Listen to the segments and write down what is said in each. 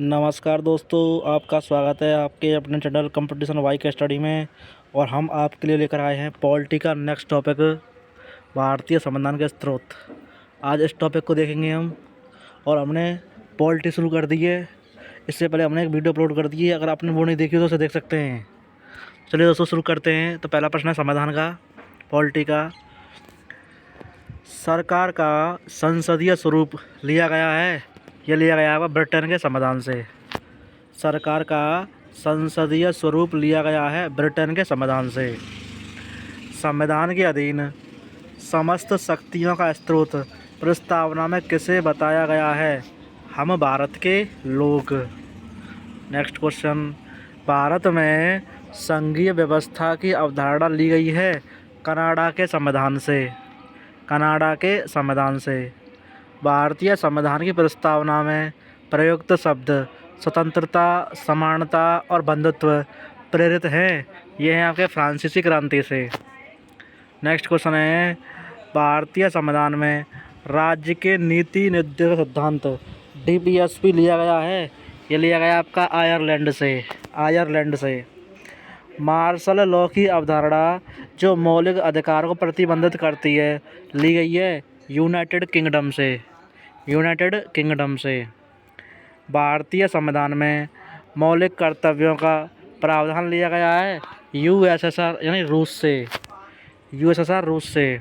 नमस्कार दोस्तों, आपका स्वागत है आपके अपने चैनल कंपटीशन वाइक स्टडी में। और हम आपके लिए लेकर आए हैं पॉलिटी का नेक्स्ट टॉपिक, भारतीय संविधान के स्रोत। आज इस टॉपिक को देखेंगे हम। और हमने पॉलिटी शुरू कर दी है। इससे पहले हमने एक वीडियो अपलोड कर दी है, अगर आपने वो नहीं देखी तो उसे देख सकते हैं। चलिए दोस्तों शुरू करते हैं। तो पहला प्रश्न है संविधान का, पॉलिटी का। सरकार का संसदीय स्वरूप लिया गया है, ये लिया गया है ब्रिटेन के संविधान से। सरकार का संसदीय स्वरूप लिया गया है ब्रिटेन के संविधान से। संविधान के अधीन समस्त शक्तियों का स्रोत प्रस्तावना में किसे बताया गया है? हम भारत के लोग। नेक्स्ट क्वेश्चन, भारत में संघीय व्यवस्था की अवधारणा ली गई है कनाडा के संविधान से। कनाडा के संविधान से। भारतीय संविधान की प्रस्तावना में प्रयुक्त शब्द स्वतंत्रता, समानता और बंधुत्व प्रेरित हैं। ये हैं आपके फ्रांसीसी क्रांति से। नेक्स्ट क्वेश्चन है, भारतीय संविधान में राज्य के नीति निर्देशक सिद्धांत DPSP लिया गया है, ये लिया गया आपका आयरलैंड से। मार्शल लॉ की अवधारणा जो मौलिक अधिकारों को प्रतिबंधित करती है, ली गई है यूनाइटेड किंगडम से। भारतीय संविधान में मौलिक कर्तव्यों का प्रावधान लिया गया है USSR यानी रूस से।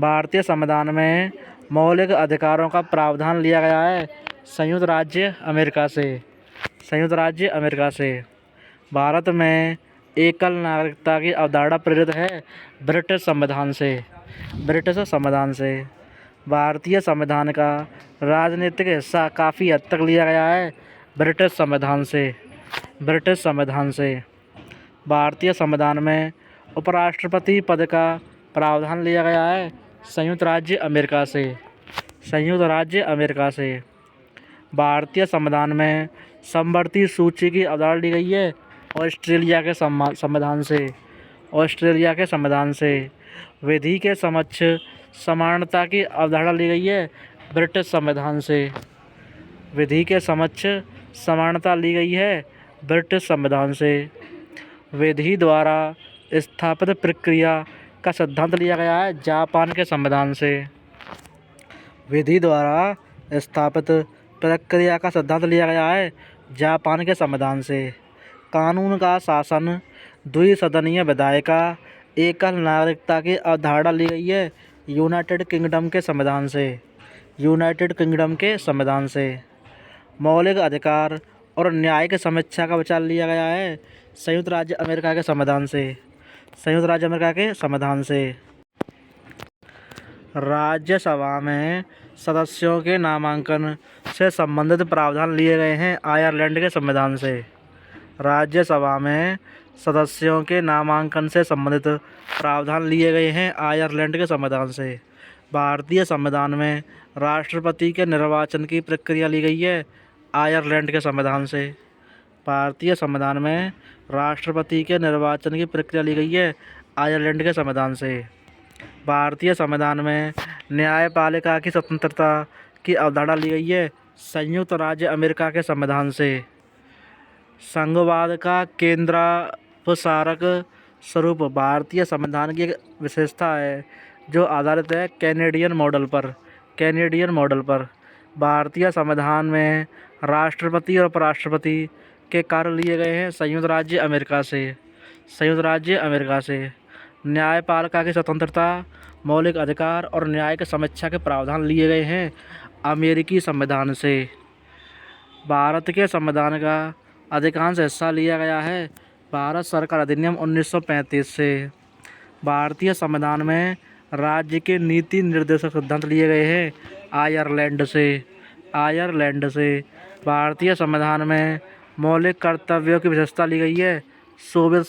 भारतीय संविधान में मौलिक अधिकारों का प्रावधान लिया गया है संयुक्त राज्य अमेरिका से। भारत में एकल नागरिकता की अवधारणा प्रेरित है ब्रिटिश संविधान से। भारतीय संविधान का राजनीतिक हिस्सा काफ़ी हद तक लिया गया है ब्रिटिश संविधान से। भारतीय संविधान में उपराष्ट्रपति पद का प्रावधान लिया गया है संयुक्त राज्य अमेरिका से। भारतीय संविधान में समवर्ती सूची की अवधारणा ली गई है ऑस्ट्रेलिया के संविधान से। विधि के समक्ष समानता की अवधारणा ली गई है ब्रिटिश संविधान से। विधि द्वारा स्थापित प्रक्रिया का सिद्धांत लिया गया है जापान के संविधान से। कानून का शासन, द्विसदनीय विधायिका, एकल नागरिकता की अवधारणा ली गई है यूनाइटेड किंगडम के संविधान से। मौलिक अधिकार और न्यायिक समीक्षा का विचार लिया गया है संयुक्त राज्य अमेरिका के संविधान से। राज्यसभा में सदस्यों के नामांकन से संबंधित प्रावधान लिए गए हैं आयरलैंड के संविधान से। राज्यसभा में सदस्यों के नामांकन से संबंधित प्रावधान लिए गए हैं आयरलैंड के संविधान से। भारतीय संविधान में राष्ट्रपति के निर्वाचन की प्रक्रिया ली गई है आयरलैंड के संविधान से। भारतीय संविधान में राष्ट्रपति के निर्वाचन की प्रक्रिया ली गई है आयरलैंड के संविधान से। भारतीय संविधान में न्यायपालिका की स्वतंत्रता की अवधारणा ली गई है संयुक्त राज्य अमेरिका के संविधान से। संघवाद का केंद्रापसारक स्वरूप भारतीय संविधान की एक विशेषता है जो आधारित है कैनेडियन मॉडल पर। भारतीय संविधान में राष्ट्रपति और उपराष्ट्रपति के कार्य लिए गए हैं संयुक्त राज्य अमेरिका से। न्यायपालिका की स्वतंत्रता, मौलिक अधिकार और न्यायिक समीक्षा के प्रावधान लिए गए हैं अमेरिकी संविधान से। भारत के संविधान का अधिकांश हिस्सा लिया गया है भारत सरकार अधिनियम 1935 से। भारतीय संविधान में राज्य के नीति निर्देशक सिद्धांत लिए गए हैं आयरलैंड से। भारतीय संविधान में मौलिक कर्तव्यों की विशेषता ली गई है सोवियत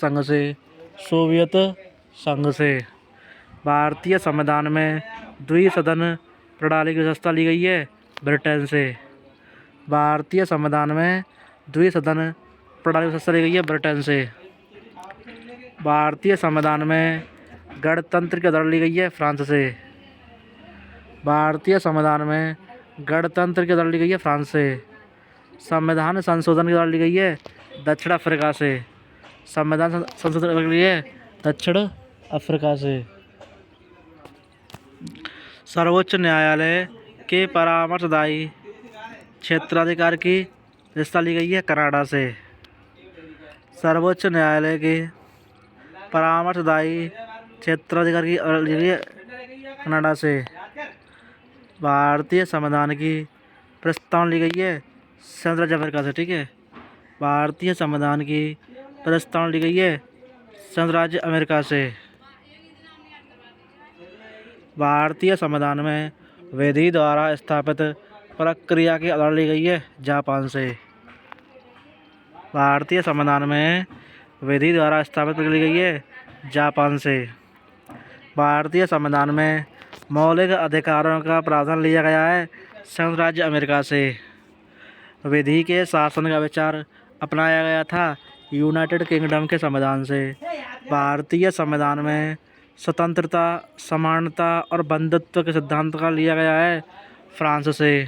संघ से। भारतीय संविधान में द्विसदन प्रणाली की विशेषता ली गई है ब्रिटेन से। भारतीय संविधान में द्विसदन प्रणाली की विशेषता ली गई है ब्रिटेन से। भारतीय संविधान में गणतंत्र की अवधारणा ली गई है फ्रांस से। भारतीय संविधान में गणतंत्र की अवधारणा ली गई है फ्रांस से। संविधान संशोधन की दौड़ ली गई है दक्षिण अफ्रीका से। संविधान संशोधन की लिए दक्षिण अफ्रीका से। सर्वोच्च न्यायालय के परामर्शदायी क्षेत्राधिकार की विशेषता ली गई है कनाडा से। सर्वोच्च न्यायालय के परामर्शदायी क्षेत्राधिकार की ली गई है कनाडा से। भारतीय संविधान की प्रस्तावना ली गई है संयुक्त राज्य अमेरिका से। ठीक है, भारतीय संविधान की प्रस्तावना ली गई है संयुक्त राज्य अमेरिका से। भारतीय संविधान में विधि द्वारा स्थापित प्रक्रिया की आधार ली गई है जापान से। भारतीय संविधान में विधि द्वारा स्थापित प्रक्रिया ली गई है जापान से। भारतीय संविधान में मौलिक अधिकारों का प्रावधान लिया गया है संयुक्त राज्य अमेरिका से। विधि के शासन का विचार अपनाया गया था यूनाइटेड किंगडम के संविधान से। भारतीय संविधान में स्वतंत्रता, समानता और बंधुत्व के सिद्धांत का लिया गया है फ्रांस से।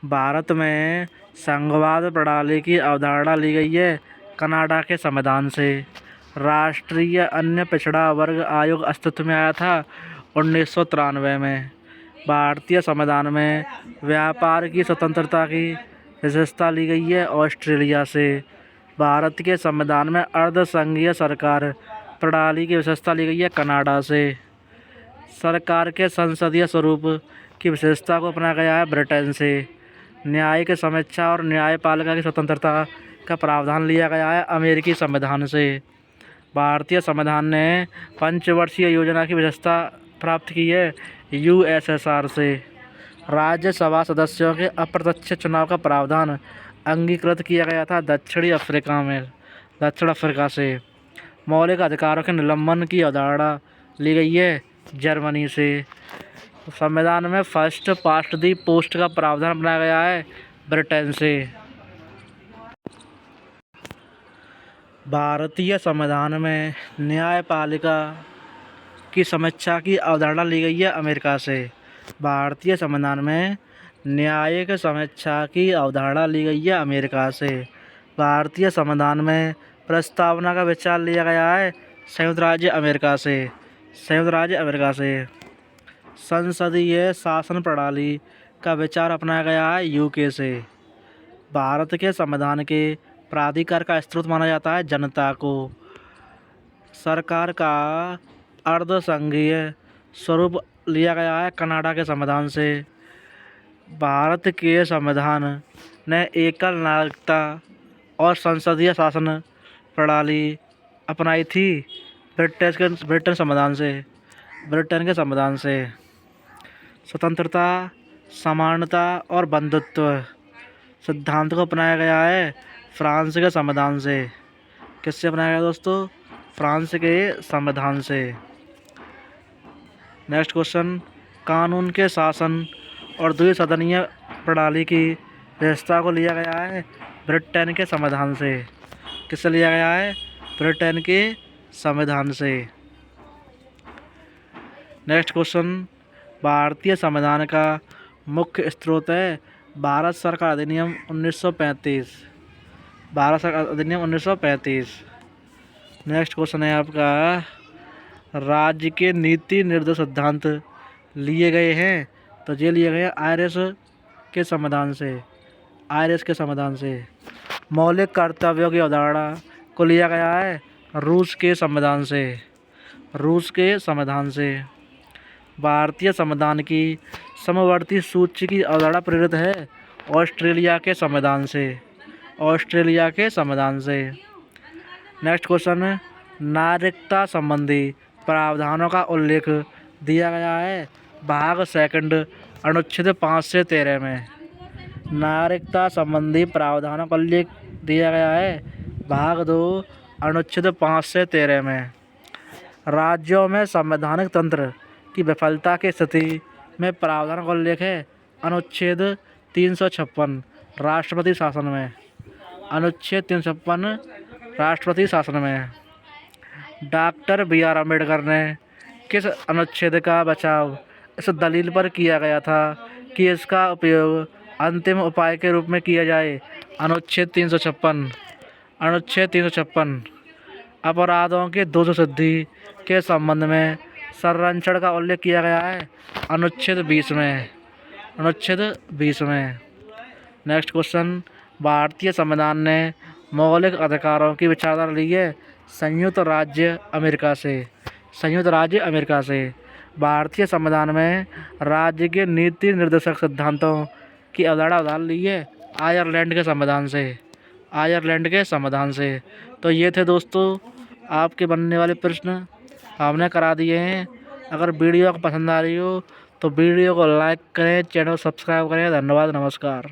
भारत में संघवाद प्रणाली की अवधारणा ली गई है कनाडा के संविधान से। राष्ट्रीय अन्य पिछड़ा वर्ग आयोग अस्तित्व में आया था 1993 में। भारतीय संविधान में व्यापार की स्वतंत्रता की विशेषता ली गई है ऑस्ट्रेलिया से। भारत के संविधान में अर्धसंघीय सरकार प्रणाली की विशेषता ली गई है कनाडा से। सरकार के संसदीय स्वरूप की विशेषता को अपनाया गया है ब्रिटेन से। न्यायिक समीक्षा और न्यायपालिका की स्वतंत्रता का प्रावधान लिया गया है अमेरिकी संविधान से। भारतीय संविधान ने पंचवर्षीय योजना की विशेषता प्राप्त की है यूएसएसआर से। राज्यसभा सदस्यों के अप्रत्यक्ष चुनाव का प्रावधान अंगीकृत किया गया था दक्षिण अफ्रीका से। मौलिक अधिकारों के निलंबन की अवधारणा ली गई है जर्मनी से। संविधान में फर्स्ट पास्ट द पोस्ट का प्रावधान अपनाया गया है ब्रिटेन से। भारतीय संविधान में न्यायपालिका की समीक्षा की अवधारणा ली गई है अमेरिका से। भारतीय संविधान में न्यायिक समीक्षा की अवधारणा ली गई है अमेरिका से। भारतीय संविधान में प्रस्तावना का विचार लिया गया है संयुक्त राज्य अमेरिका से। संसदीय शासन प्रणाली का विचार अपनाया गया है यूके से। भारत के संविधान के प्राधिकार का स्रोत माना जाता है जनता को। सरकार का अर्धसंघीय स्वरूप लिया गया है कनाडा के संविधान से। भारत के संविधान ने एकल नागरिकता और संसदीय शासन प्रणाली अपनाई थी ब्रिटेन के संविधान से। स्वतंत्रता, समानता और बंधुत्व सिद्धांत को अपनाया गया है फ्रांस के संविधान से। किससे अपनाया गया दोस्तों? फ्रांस के संविधान से। नेक्स्ट क्वेश्चन, कानून के शासन और द्विसदनीय प्रणाली की व्यवस्था को लिया गया है ब्रिटेन के संविधान से। किससे लिया गया है? ब्रिटेन के संविधान से। नेक्स्ट क्वेश्चन, भारतीय संविधान का मुख्य स्रोत है भारत सरकार अधिनियम 1935। नेक्स्ट क्वेश्चन है आपका, राज्य के नीति निर्देश सिद्धांत लिए गए हैं तो ये लिए गए आयरिश के संविधान से। मौलिक कर्तव्यों की अवधारणा को लिया गया है रूस के संविधान से। भारतीय संविधान की समवर्ती सूची की अवधारणा प्रेरित है ऑस्ट्रेलिया के संविधान से। नेक्स्ट क्वेश्चन, नागरिकता संबंधी प्रावधानों का उल्लेख दिया गया है भाग 2 अनुच्छेद 5 से 13 में। नागरिकता संबंधी प्रावधानों का उल्लेख दिया गया है भाग 2 अनुच्छेद 5 से 13 में। राज्यों में संवैधानिक तंत्र की विफलता की स्थिति में प्रावधान का उल्लेख है अनुच्छेद 356 राष्ट्रपति शासन में। Doctor B R. अम्बेडकर ने किस अनुच्छेद का बचाव इस दलील पर किया गया था कि इसका उपयोग अंतिम उपाय के रूप में किया जाए। अनुच्छेद 356। अनुच्छेद 356 अपराधों के दोष सिद्धि के संबंध में संरक्षण का उल्लेख किया गया है अनुच्छेद 20 में। अनुच्छेद 20 में। नेक्स्ट क्वेश्चन, भारतीय संविधान ने मौलिक अधिकारों की विचारधारा ली है संयुक्त राज्य अमेरिका से। संयुक्त राज्य अमेरिका से। भारतीय संविधान में राज्य के नीति निर्देशक सिद्धांतों की अवधारणा उधार ली है आयरलैंड के संविधान से। आयरलैंड के संविधान से। तो ये थे दोस्तों आपके बनने वाले प्रश्न, हमने करा दिए हैं। अगर वीडियो आपको पसंद आ रही हो तो वीडियो को लाइक करें, चैनल को सब्सक्राइब करें। धन्यवाद, नमस्कार।